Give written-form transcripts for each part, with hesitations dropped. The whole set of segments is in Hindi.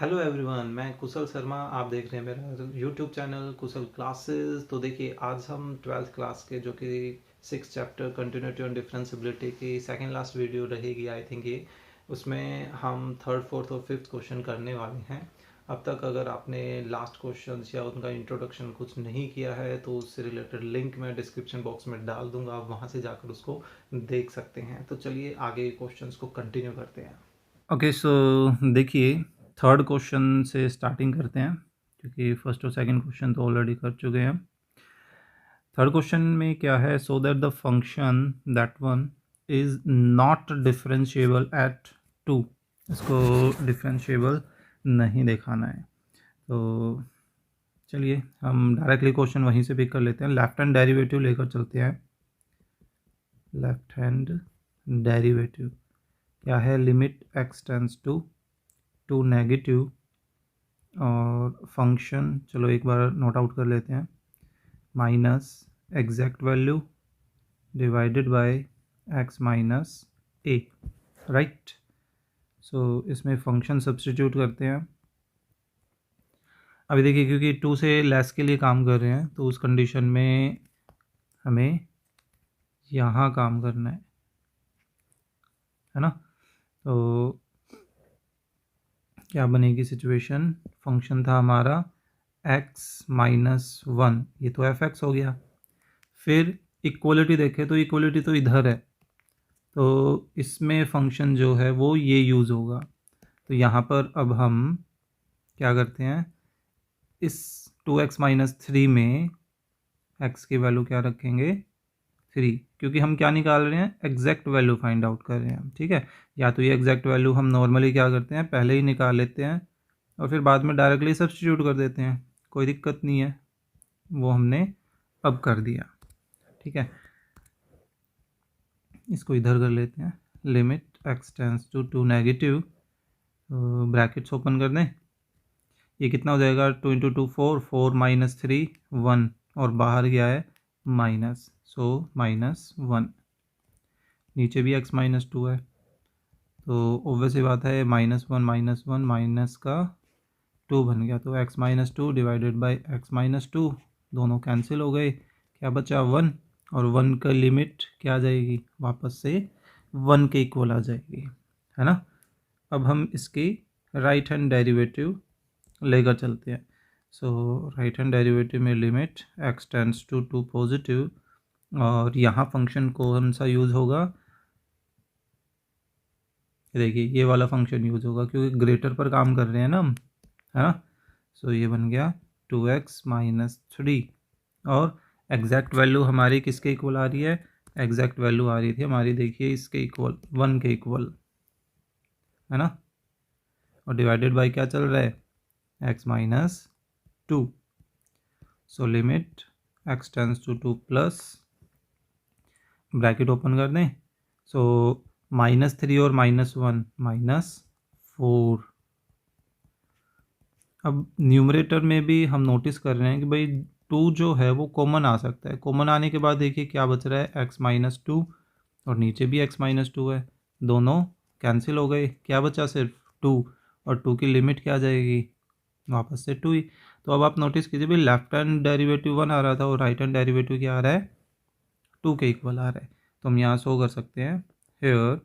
हेलो एवरीवन, मैं कुशल शर्मा। आप देख रहे हैं मेरा यूट्यूब चैनल कुशल क्लासेस। तो देखिए, आज हम 12th क्लास के जो कि 6 चैप्टर कंटिन्यूटी ऑन डिफरेंशिएबिलिटी की सेकंड लास्ट वीडियो रहेगी आई थिंक ये। उसमें हम थर्ड फोर्थ और फिफ्थ क्वेश्चन करने वाले हैं। अब तक अगर आपने लास्ट क्वेश्चन या उनका इंट्रोडक्शन कुछ नहीं किया है तो उससे रिलेटेड लिंक मैं डिस्क्रिप्शन बॉक्स में डाल दूंगा, आप वहाँ से जाकर उसको देख सकते हैं। तो चलिए आगे क्वेश्चंस को कंटिन्यू करते हैं। ओके, सो देखिए, थर्ड क्वेश्चन से स्टार्टिंग करते हैं क्योंकि फर्स्ट और सेकंड क्वेश्चन तो ऑलरेडी कर चुके हैं। थर्ड क्वेश्चन में क्या है, so that the function that one is not differentiable eight 2। इसको डिफरेंशिएबल नहीं दिखाना है। तो चलिए हम डायरेक्टली क्वेश्चन वहीं से पिक कर लेते हैं। लेफ्ट हैंड डेरिवेटिव लेकर चलते हैं। लेफ्ट हैंड डेरिवेटिव क्या है, limit x tends to negative और फंक्शन, चलो एक बार नोट आउट कर लेते हैं, minus exact value divided by x minus a, right. So इसमें फंक्शन सब्स्टिट्यूट करते हैं। अभी देखिए, क्योंकि 2 से लेस के लिए काम कर रहे हैं तो उस कंडीशन में हमें यहाँ काम करना है ना। तो क्या बनेगी सिचुएशन, फंक्शन था हमारा x माइनस 1, ये तो एफ एक्स हो गया। फिर इक्वलिटी देखें तो इक्वलिटी तो इधर है, तो इसमें फंक्शन जो है वो ये यूज़ होगा। तो यहाँ पर अब हम क्या करते हैं, इस 2x माइनस 3 में x की वैल्यू क्या रखेंगे, 3, क्योंकि हम क्या निकाल रहे हैं, एग्जैक्ट वैल्यू फाइंड आउट कर रहे हैं, ठीक है। या तो ये एग्जैक्ट वैल्यू हम नॉर्मली क्या करते हैं, पहले ही निकाल लेते हैं और फिर बाद में डायरेक्टली सब्स्टिट्यूट कर देते हैं, कोई दिक्कत नहीं है। वो हमने अब कर दिया, ठीक है। इसको इधर कर लेते हैं, limit x tends to negative, brackets open कर दें। ये कितना हो जाएगा, 2 इंटू 2 4, 4 माइनस 3 1, और बाहर गया है माइनस, सो माइनस 1। नीचे भी x माइनस 2 है, तो ऑब्वियस बात है माइनस वन माइनस का 2 बन गया, तो x minus 2 divided by x minus 2, दोनों कैंसिल हो गए, क्या बचा 1, और 1 का लिमिट क्या आ जाएगी, वापस से 1 के इक्वल आ जाएगी, है ना। अब हम इसकी राइट हैंड डेरिवेटिव लेकर चलते हैं। सो राइट हैंड डेरिवेटिव में limit x tends to positive, और यहाँ फंक्शन कौन सा यूज़ होगा, देखिए ये वाला फंक्शन यूज़ होगा क्योंकि ग्रेटर पर काम कर रहे हैं ना हम, है ना। सो ये बन गया 2x माइनस 3, और एग्जैक्ट वैल्यू हमारी किसके इक्वल आ रही है, एग्जैक्ट वैल्यू आ रही थी हमारी, देखिए इसके इक्वल, 1 के इक्वल, है ना। और डिवाइडेड बाय क्या चल रहा है, x माइनस 2। सो limit x tends two plus, bracket open कर दें। सो -3 और -1 -4। अब न्यूमरेटर में भी हम नोटिस कर रहे हैं कि भाई 2 जो है वो कॉमन आ सकता है। कॉमन आने के बाद देखिए क्या बच रहा है, x माइनस 2, और नीचे भी x माइनस 2 है, दोनों कैंसिल हो गए, क्या बचा सिर्फ 2, और 2 की लिमिट क्या आ जाएगी, वापस से 2 ही। तो अब आप नोटिस कीजिए भाई, लेफ्ट हैंड डेरिवेटिव 1 आ रहा था और राइट हैंड डेरिवेटिव क्या आ रहा है, 2 के इक्वल आ रहा है। तो हम यहाँ शो कर सकते हैं, here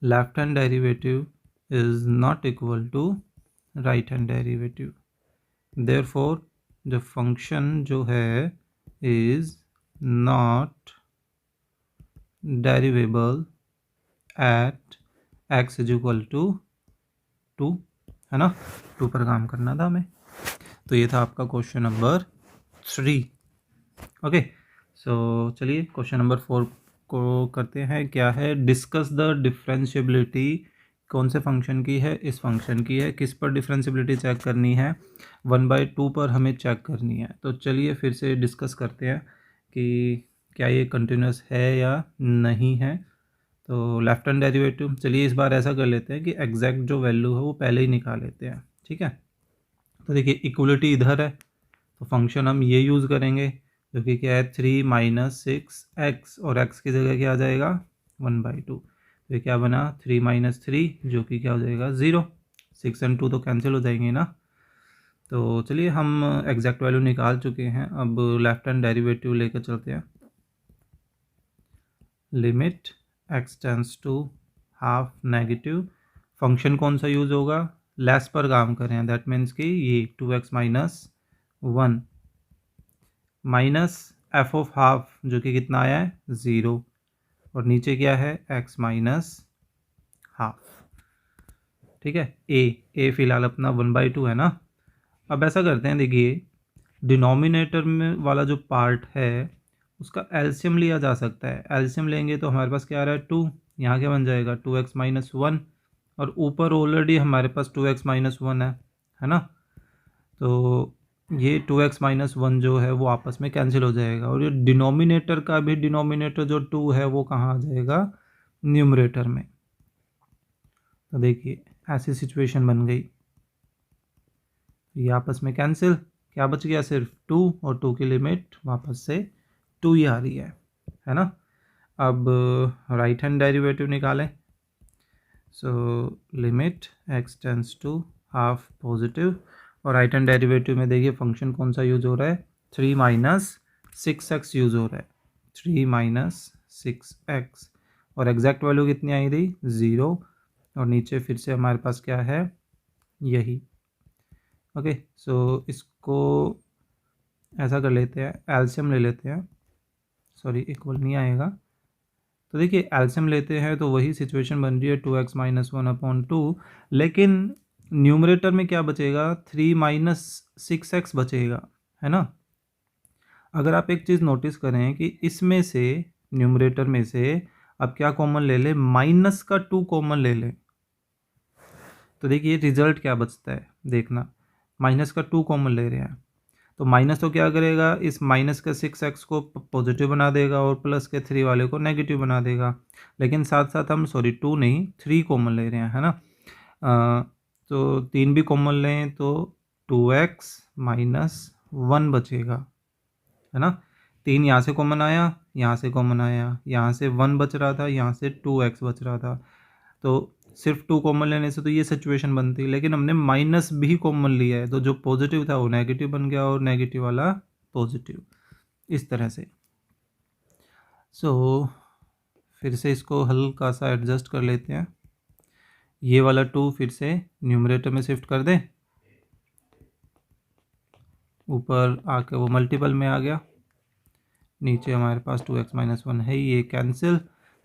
left hand derivative is not equal to right hand derivative, therefore the function जो है is not derivable at x is equal to 2, है ना। 2 पर काम करना था हमें। तो ये था आपका क्वेश्चन नंबर 3। ओके, सो चलिए क्वेश्चन नंबर 4 को करते हैं। क्या है, डिस्कस द डिफरेंशिएबिलिटी, कौन से फंक्शन की है, इस फंक्शन की है। किस पर डिफरेंशिएबिलिटी चेक करनी है, 1/2 पर हमें चेक करनी है। तो चलिए फिर से डिस्कस करते हैं कि क्या ये कंटिन्यूस है या नहीं है। तो लेफ्ट हैंड डेरिवेटिव, चलिए इस बार ऐसा कर लेते हैं कि एग्जैक्ट जो वैल्यू है वो पहले ही निकाल लेते हैं, ठीक है। तो देखिए इक्वलिटी इधर है, तो फंक्शन हम ये यूज़ करेंगे जो कि क्या है, 3 माइनस 6x, और x की जगह क्या आ जाएगा, 1/2। तो ये क्या बना, 3 माइनस 3, जो कि क्या हो जाएगा 0, 6 एंड 2 तो कैंसिल हो जाएंगे ना। तो चलिए हम एग्जैक्ट वैल्यू निकाल चुके हैं, अब लेफ्ट हैंड डेरिवेटिव लेकर चलते हैं। Limit x tends to half negative, function कौन सा यूज़ होगा, लेस पर काम कर रहे हैं, दैट मीन्स कि ये 2x minus 1 minus F of half जो कि कितना आया है 0, और नीचे क्या है x माइनस हाफ। ठीक है, ए फिलहाल अपना 1/2 है ना। अब ऐसा करते हैं, देखिए डिनोमिनेटर में वाला जो पार्ट है उसका एलसीएम लिया जा सकता है। एलसीएम लेंगे तो हमारे पास क्या आ रहा है 2, यहाँ क्या बन जाएगा 2x माइनस 1, और ऊपर ऑलरेडी हमारे पास 2x माइनस 1 है ना। तो ये 2x माइनस 1 जो है वो आपस में कैंसिल हो जाएगा, और ये डिनोमिनेटर का भी डिनोमिनेटर जो 2 है वो कहाँ आ जाएगा न्यूमरेटर में। तो देखिए ऐसी सिचुएशन बन गई, ये आपस में कैंसिल, क्या बच गया सिर्फ 2, और 2 की लिमिट वापस से 2 ही आ रही है ना। अब राइट हैंड डेरिवेटिव निकालें। So limit x tends to half positive, और राइट हैंड डेरिवेटिव में देखिए फंक्शन कौन सा यूज हो रहा है 3 माइनस 6x यूज हो रहा है, 3 माइनस 6x, और एग्जैक्ट वैल्यू कितनी आई थी 0, और नीचे फिर से हमारे पास क्या है यही। ओके, सो इसको ऐसा कर लेते हैं, एलसीएम ले लेते हैं, सॉरी इक्वल नहीं आएगा। तो देखिए एलसीएम लेते हैं तो वही सिचुएशन बन रही है 2x माइनस 1/2, लेकिन न्यूमरेटर में क्या बचेगा 3 माइनस 6x बचेगा, है ना। अगर आप एक चीज़ नोटिस करें कि इसमें से न्यूमरेटर में से अब क्या कॉमन ले ले, माइनस का 2 कॉमन ले ले, तो देखिए रिजल्ट क्या बचता है, देखना माइनस का 2 कॉमन ले रहे हैं तो माइनस तो क्या करेगा इस माइनस के 6x को पॉजिटिव बना देगा और प्लस के 3 वाले को नेगेटिव बना देगा, लेकिन साथ साथ हम 2 नहीं 3 कॉमन ले रहे हैं, है ना। तो 3 भी कॉमन लें तो 2x माइनस 1 बचेगा, है ना। 3 यहाँ से कॉमन आया, यहाँ से कॉमन आया, यहाँ से 1 बच रहा था, यहाँ से 2x बच रहा था, तो सिर्फ 2 कॉमन लेने से तो ये सिचुएशन बनती, लेकिन हमने माइनस भी कॉमन लिया है तो जो पॉजिटिव था वो नेगेटिव बन गया और नेगेटिव वाला पॉजिटिव, इस तरह से। सो फिर से इसको हल्का सा एडजस्ट कर लेते हैं, ये वाला 2 फिर से न्यूमरेटर में शिफ्ट कर दें, ऊपर आके वो मल्टीपल में आ गया, नीचे हमारे पास 2x माइनस 1 है, ये कैंसिल,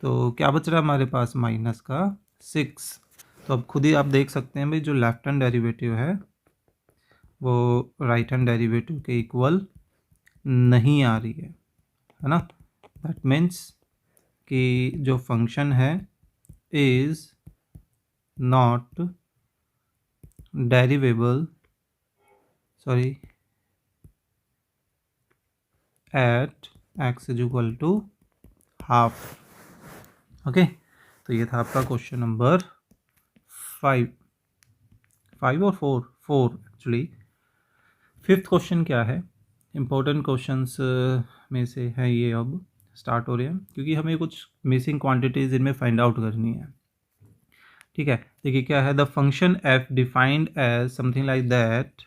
तो क्या बच रहा है हमारे पास माइनस का 6। तो अब खुद ही आप देख सकते हैं भाई जो लेफ्ट हैंड डेरिवेटिव है वो राइट हैंड डेरिवेटिव के इक्वल नहीं आ रही है ना। दैट मीन्स कि जो फंक्शन है is not derivable, sorry at x is equal to half. Okay, तो ये था आपका क्वेश्चन नंबर 5 और 4 एक्चुअली। फिफ्थ क्वेश्चन क्या है, इम्पोर्टेंट क्वेश्चंस में से है ये, अब स्टार्ट हो रहे हैं क्योंकि हमें कुछ मिसिंग क्वांटिटीज इनमें फाइंड आउट करनी है। ठीक है, देखिए क्या है, the function f defined as something like that,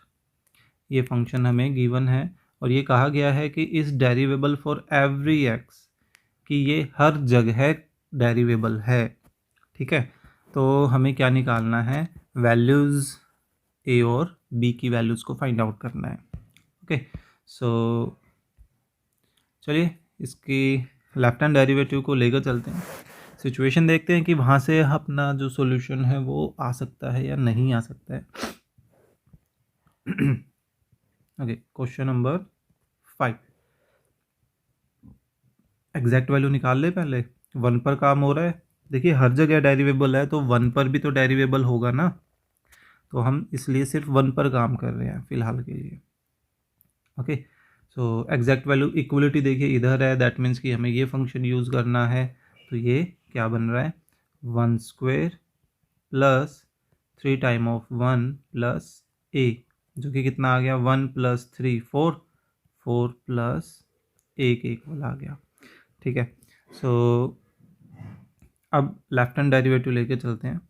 ये फंक्शन हमें गिवन है और ये कहा गया है कि इस डेरिवेबल फॉर एवरी x, कि ये हर जगह डेरिवेबल है। ठीक है, तो हमें क्या निकालना है, वैल्यूज़ a और b की वैल्यूज़ को फाइंड आउट करना है। ओके, सो चलिए इसकी लेफ्ट हैंड डेरिवेटिव को लेकर चलते हैं, सिचुएशन देखते हैं कि वहाँ से अपना जो सॉल्यूशन है वो आ सकता है या नहीं आ सकता है। Okay, question number 5, exact value निकाल ले पहले, 1 पर काम हो रहा है, देखिए हर जगह डेरिवेबल है तो 1 पर भी तो डेरिवेबल होगा ना, तो हम इसलिए सिर्फ 1 पर काम कर रहे हैं फिलहाल के लिए। Okay, so exact value equality देखिए इधर है, दैट मीन्स कि हमें ये फंक्शन यूज़ करना है, तो ये क्या बन रहा है 1 square plus 3 time of 1 plus a, जो कि कितना आ गया 1 प्लस 3 4 प्लस a के इक्वल आ गया। ठीक है, सो अब लेफ्ट हैंड डेरिवेटिव लेके चलते हैं।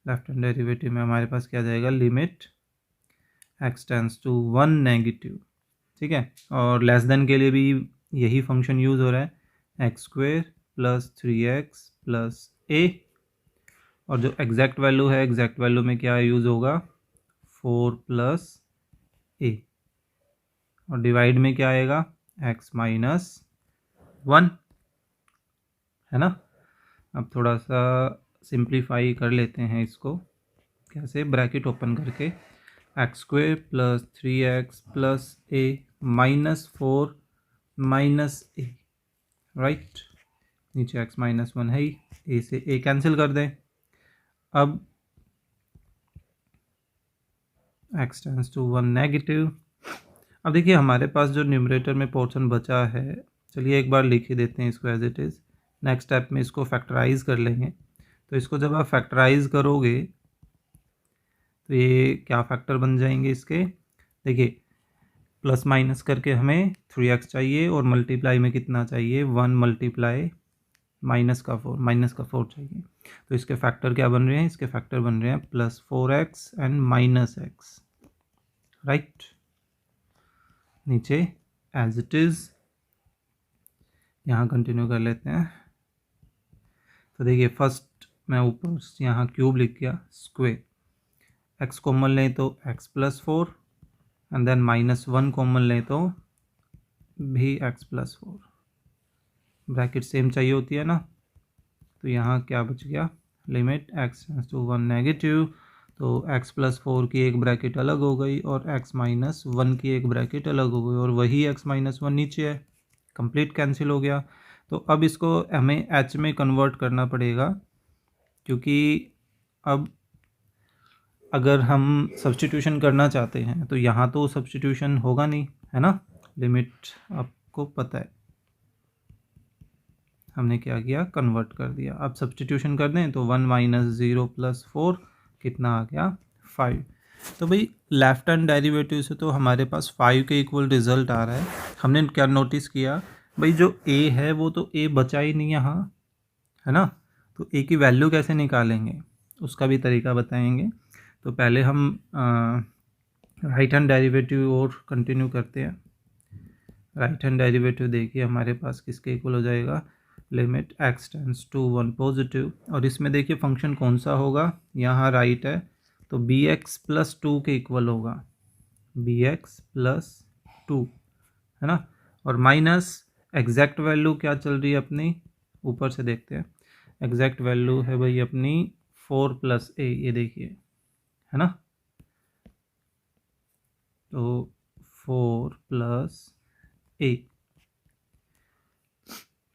लेफ्ट हैंड डेरिवेटिव में हमारे पास क्या जाएगा, limit x tends to 1 negative, ठीक है। और लेस देन के लिए भी यही फंक्शन यूज़ हो रहा है, x square plus 3x plus a, और जो एग्जैक्ट वैल्यू है, एग्जैक्ट वैल्यू में क्या यूज़ होगा, 4 प्लस a, और डिवाइड में क्या आएगा, x माइनस 1, है ना। अब थोड़ा सा सिंप्लीफाई कर लेते हैं इसको, कैसे, ब्रैकेट ओपन करके x square plus 3x plus a minus 4 minus a, right, नीचे x माइनस 1 है ही, a से a कैंसिल कर दें। अब x टेंड्स टू 1 नेगेटिव। अब देखिए हमारे पास जो न्यूमरेटर में पोर्शन बचा है, चलिए एक बार लिख ही देते हैं इसको as it is. Next step में इसको फैक्टराइज कर लेंगे। तो इसको जब आप फैक्टराइज करोगे तो ये क्या फैक्टर बन जाएंगे इसके, देखिए प्लस माइनस करके हमें 3x चाहिए और मल्टीप्लाई में कितना चाहिए, 1 मल्टीप्लाई माइनस का 4 चाहिए। तो इसके फैक्टर क्या बन रहे हैं, इसके फैक्टर बन रहे हैं plus 4x and minus x, right. नीचे एज इट इज़ यहाँ कंटिन्यू कर लेते हैं। तो देखिए फर्स्ट मैं ऊपर यहाँ क्यूब लिख गया, स्क्वेयर, x कॉमन लें तो x plus 4 and then minus 1 common लें तो भी x प्लस 4, ब्रैकेट सेम चाहिए होती है ना। तो यहाँ क्या बच गया, limit x tends to 1 negative, तो x प्लस 4 की एक ब्रैकेट अलग हो गई और x माइनस 1 की एक ब्रैकेट अलग हो गई, और वही x माइनस 1 नीचे है, कंप्लीट कैंसिल हो गया। तो अब इसको हमें h में कन्वर्ट करना पड़ेगा, क्योंकि अब अगर हम सब्स्टिट्यूशन करना चाहते हैं तो यहाँ तो सब्स्टिट्यूशन होगा नहीं, है ना। लिमिट आपको पता है, हमने क्या किया, कन्वर्ट कर दिया। अब सब्स्टिट्यूशन कर दें तो 1 माइनस 0 प्लस 4 कितना आ गया, 5। तो भाई लेफ्ट हैंड डेरिवेटिव से तो हमारे पास 5 के इक्वल रिजल्ट आ रहा है। हमने क्या नोटिस किया, भाई जो a है वो तो a बचा ही नहीं यहाँ, है ना। तो a की वैल्यू कैसे निकालेंगे उसका भी तरीका बताएंगे। तो पहले हम राइट हैंड डेरिवेटिव और कंटिन्यू करते हैं। राइट हैंड डेरिवेटिव देखिए हमारे पास किसके इक्वल हो जाएगा, limit x tends to 1 positive, और इसमें देखिए फंक्शन कौन सा होगा, यहाँ राइट है तो bx प्लस 2 के इक्वल होगा, bx प्लस 2, है ना। और माइनस एग्जैक्ट वैल्यू क्या चल रही है अपनी, ऊपर से देखते हैं, एग्जैक्ट वैल्यू है भाई अपनी 4 प्लस a, ये देखिए, है ना। तो 4 प्लस a,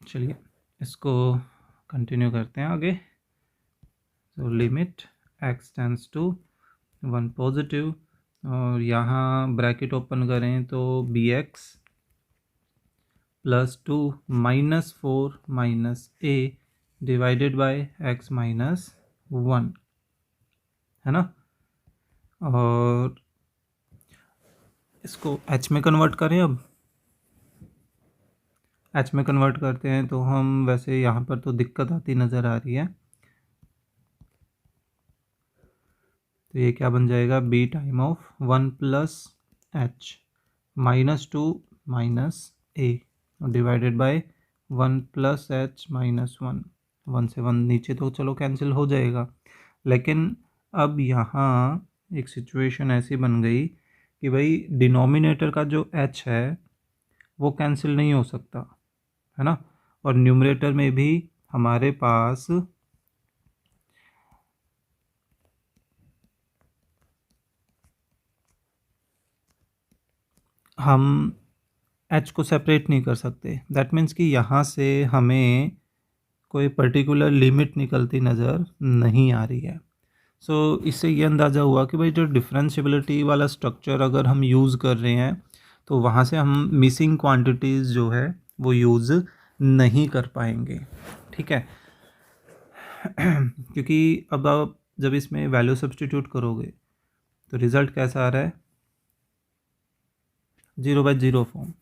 चलिए इसको कंटिन्यू करते हैं आगे। तो limit x tends to 1 positive, और यहाँ ब्रैकेट ओपन करें तो bx plus 2 minus 4 minus a divided by x minus 1, है ना। और इसको h में कन्वर्ट करें। अब h में कन्वर्ट करते हैं तो हम, वैसे यहाँ पर तो दिक्कत आती नज़र आ रही है, तो ये क्या बन जाएगा, b time of 1 plus h minus 2 minus a divided bye 1 plus h minus 1, 1 से 1 नीचे तो चलो कैंसिल हो जाएगा। लेकिन अब यहाँ एक सिचुएशन ऐसी बन गई कि भाई डिनोमिनेटर का जो h है वो कैंसिल नहीं हो सकता, है ना। और न्यूमरेटर में भी हमारे पास हम h को सेपरेट नहीं कर सकते। दैट मीन्स कि यहाँ से हमें कोई पर्टिकुलर लिमिट निकलती नज़र नहीं आ रही है। सो इससे ये अंदाज़ा हुआ कि भाई जो डिफरेंशियबिलिटी वाला स्ट्रक्चर अगर हम यूज़ कर रहे हैं तो वहाँ से हम मिसिंग क्वांटिटीज़ जो है वो यूज़ नहीं कर पाएंगे, ठीक है। क्योंकि अब आप जब इसमें वैल्यू सब्स्टिट्यूट करोगे तो रिज़ल्ट कैसा आ रहा है, 0/0 फॉर्म,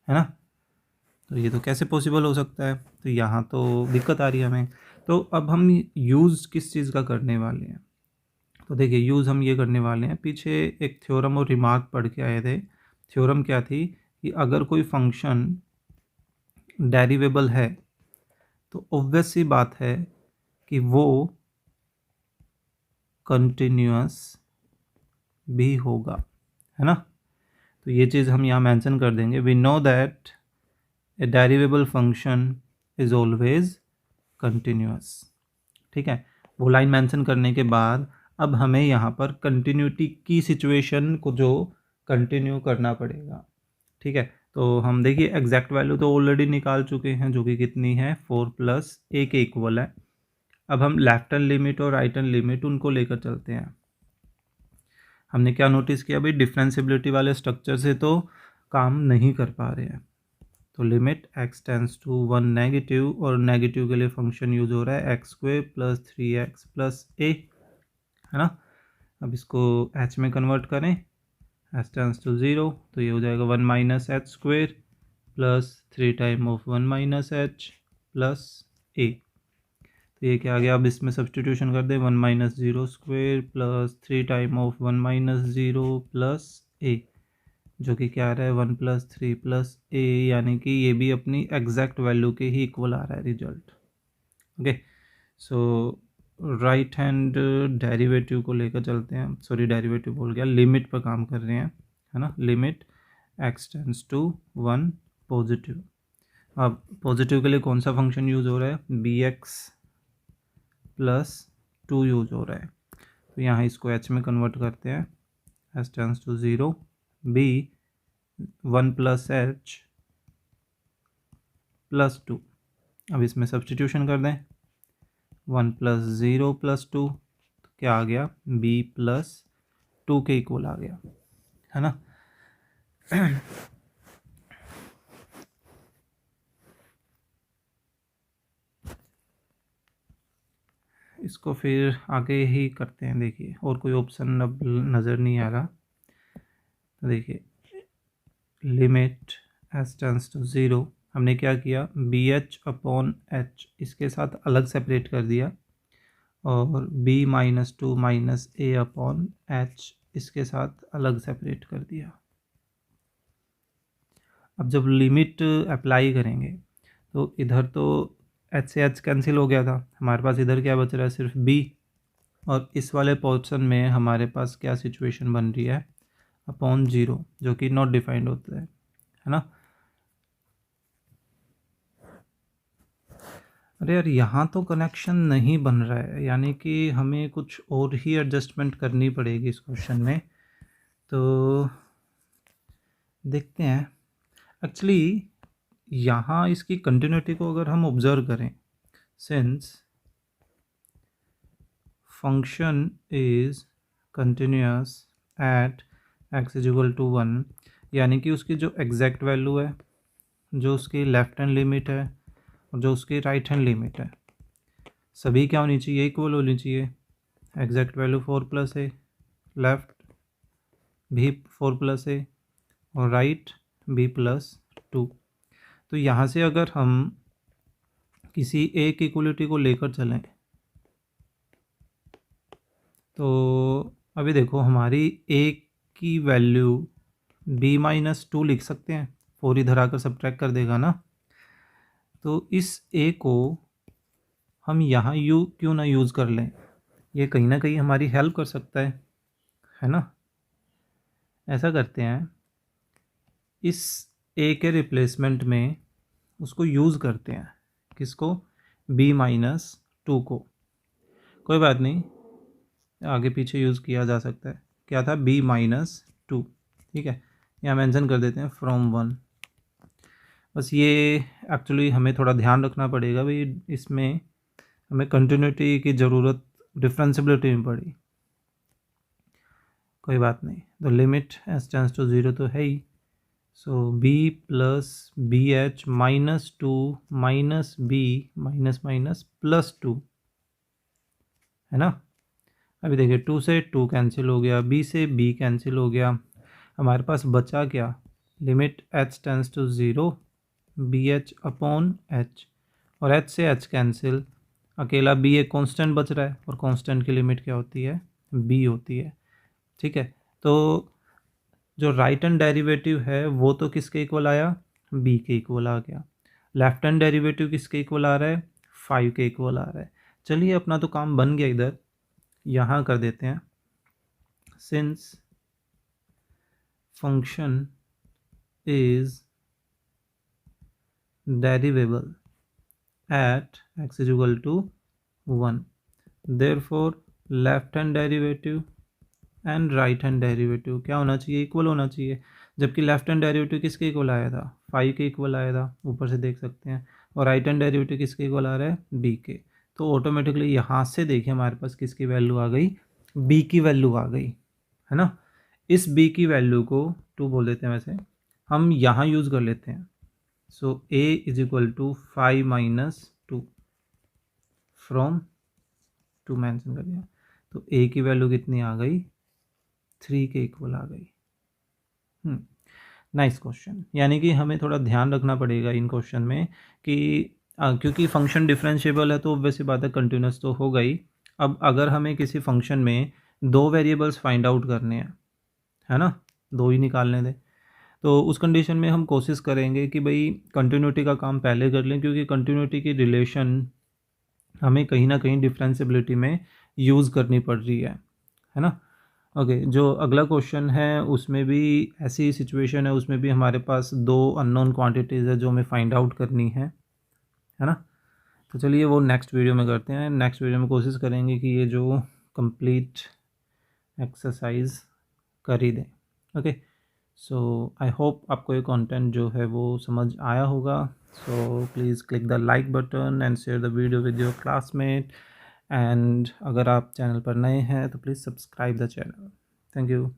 है ना। तो ये तो कैसे पॉसिबल हो सकता है, तो यहाँ तो दिक्कत आ रही है हमें। तो अब हम यूज़ किस चीज़ का करने वाले हैं, तो देखिए यूज़ हम ये करने वाले हैं, पीछे एक थ्योरम और रिमार्क पढ़ के आए थे। थ्योरम क्या थी कि अगर कोई फंक्शन डेरिवेबल है तो ऑब्वियस सी बात है कि वो कंटिन्यूअस भी होगा, है ना। तो ये चीज़ हम यहाँ मेंशन कर देंगे। We know that a derivable function is always continuous. ठीक है, वो लाइन मेंशन करने के बाद अब हमें यहाँ पर कंटिन्यूटी की सिचुएशन को जो कंटिन्यू करना पड़ेगा। ठीक है, तो हम देखिए एग्जैक्ट वैल्यू तो ऑलरेडी निकाल चुके हैं, जो कि कितनी है 4+a के इक्वल है। अब हम लेफ्ट हैंड लिमिट और राइट हैंड लिमिट उनको लेकर चलते हैं। हमने क्या नोटिस किया भाई, डिफरेंशिएबिलिटी वाले स्ट्रक्चर से तो काम नहीं कर पा रहे हैं। तो limit x tends to 1 negative, और नेगेटिव के लिए फंक्शन यूज हो रहा है x² + 3x + a, है ना। अब इसको h में कन्वर्ट करें, h टेंस टू 0, तो ये हो जाएगा 1 - h² + 3 time of 1 - h + a। तो ये क्या आ गया, अब इसमें सब्सटीट्यूशन कर दें, 1 - 0² + 3 टाइम ऑफ 1 - 0 + a, जो कि क्या आ रहा है 1 + 3 + a, यानी कि ये भी अपनी एग्जैक्ट वैल्यू के ही इक्वल आ रहा है रिजल्ट। ओके, सो राइट हैंड डेरिवेटिव को लेकर चलते हैं। सॉरी, डेरिवेटिव बोल गया, लिमिट पर काम कर रहे हैं, है ना। Limit x tends to 1 positive. अब पॉजिटिव के लिए कौन सा फंक्शन यूज़ हो रहा है, bx + 2 यूज हो रहा है। तो यहाँ इसको h में कन्वर्ट करते हैं, h tense to 0, b 1 + h + 2। अब इसमें सब्सटीट्यूशन कर दें, 1 + 0 + 2, तो क्या आ गया, b + 2 के इक्वल आ गया, है ना। इसको फिर आगे ही करते हैं। देखिए और कोई ऑप्शन अब नज़र नहीं आ रहा। तो देखिए लिमिट h टेंस टू 0, हमने क्या किया, BH/H इसके साथ अलग सेपरेट कर दिया, और b - 2 - a/h इसके साथ अलग सेपरेट कर दिया। अब जब लिमिट अप्लाई करेंगे तो इधर तो h से h कैंसिल हो गया था, हमारे पास इधर क्या बच रहा है, सिर्फ b, और इस वाले पोर्शन में हमारे पास क्या सिचुएशन बन रही है, /0, जो कि नॉट डिफाइंड होता है ना। अरे यार, यहाँ तो कनेक्शन नहीं बन रहा है, यानी कि हमें कुछ और ही एडजस्टमेंट करनी पड़ेगी इस क्वेश्चन में। तो देखते हैं। एक्चुअली यहाँ इसकी कंटिन्यूटी को अगर हम ऑब्जर्व करें, since function is continuous at x = 1, यानी कि उसकी जो एग्जैक्ट वैल्यू है, जो उसकी लेफ्ट हैंड लिमिट है और जो उसकी राइट हैंड लिमिट है, सभी क्या होनी चाहिए, इक्वल होनी चाहिए। एग्जैक्ट वैल्यू 4+a, लेफ्ट भी 4+a और राइट b + 2। तो यहाँ से अगर हम किसी एक इक्वलिटी को लेकर चलें, तो अभी देखो हमारी a की वैल्यू b - 2 लिख सकते हैं, 4 इधर आकर सब्ट्रैक्ट कर देगा ना। तो इस a को हम यहाँ क्यों ना यूज़ कर लें, ये कहीं ना कहीं हमारी हेल्प कर सकता है ना। ऐसा करते हैं, इस a के रिप्लेसमेंट में उसको यूज़ करते हैं, किसको, b - 2 को। कोई बात नहीं, आगे पीछे यूज़ किया जा सकता है। क्या था, b - 2, ठीक है, यहाँ मेंशन कर देते हैं फ्रॉम 1। बस ये एक्चुअली हमें थोड़ा ध्यान रखना पड़ेगा भाई, इसमें हमें कंटिन्यूटी की ज़रूरत डिफरेंशिएबिलिटी में पड़ी। कोई बात नहीं, तो लिमिट h टेंस टू 0 तो है ही, सो b + bh - 2 - b - +2, है ना। अभी देखिए 2 से 2 कैंसिल हो गया, b से b कैंसिल हो गया, हमारे पास बचा क्या, limit h tense to 0 BH/h, और h से h कैंसिल, अकेला b एक कांस्टेंट बच रहा है, और कांस्टेंट की लिमिट क्या होती है बी होती है, ठीक है। तो जो राइट हैंड डेरिवेटिव है वो तो किसके इक्वल आया, बी के इक्वल आ गया। लेफ्ट हैंड डेरिवेटिव किसके इक्वल आ रहा है, 5 के इक्वल आ रहा है। चलिए अपना तो काम बन गया, इधर यहाँ कर देते हैं, since function is derivable at x is equal to 1, therefore left hand derivative and right hand derivative क्या होना चाहिए, इक्वल होना चाहिए। जबकि लेफ्ट हैंड डेरिवेटिव किसके इक्वल आया था, 5 के इक्वल आया था, ऊपर से देख सकते हैं। और राइट हैंड डेरिवेटिव किसके इक्वल आ रहा है, बी के। तो ऑटोमेटिकली यहाँ से देखिए हमारे पास किसकी वैल्यू आ गई, बी की वैल्यू आ गई, है ना। इस बी की वैल्यू को 2 बोल देते हैं, वैसे हम यहाँ यूज़ कर लेते हैं। So a is equal to 5 minus 2 from 2 mention कर दिया, तो a की वैल्यू कितनी आ गई, 3 के इक्वल आ गई। Nice question. यानी कि हमें थोड़ा ध्यान रखना पड़ेगा इन क्वेश्चन में कि क्योंकि फंक्शन डिफरेंशिएबल है तो वैसे बात है कंटिन्यूस तो होगा ही। अब अगर हमें किसी फंक्शन में 2 वेरिएबल्स फाइंड आउट करने हैं, है ना, 2 ही निकालने दें, तो उस कंडीशन में हम कोशिश करेंगे कि भाई कंटिन्यूटी का काम पहले कर लें, क्योंकि कंटिन्यूटी की रिलेशन हमें कहीं ना कहीं डिफरेंशिएबिलिटी में यूज़ करनी पड़ रही है ना। ओके, जो अगला क्वेश्चन है उसमें भी ऐसी सिचुएशन है, उसमें भी हमारे पास 2 अननोन क्वांटिटीज़ है जो हमें फाइंड आउट करनी है ना। तो चलिए वो नेक्स्ट वीडियो में करते हैं। नेक्स्ट वीडियो में कोशिश करेंगे कि ये जो कंप्लीट एक्सरसाइज कर ही दें। ओके, सो आई होप आपको ये कंटेंट जो है वो समझ आया होगा। So please click the like button and share the video with your classmate, and अगर आप चैनल पर नए हैं तो please subscribe the channel. Thank you.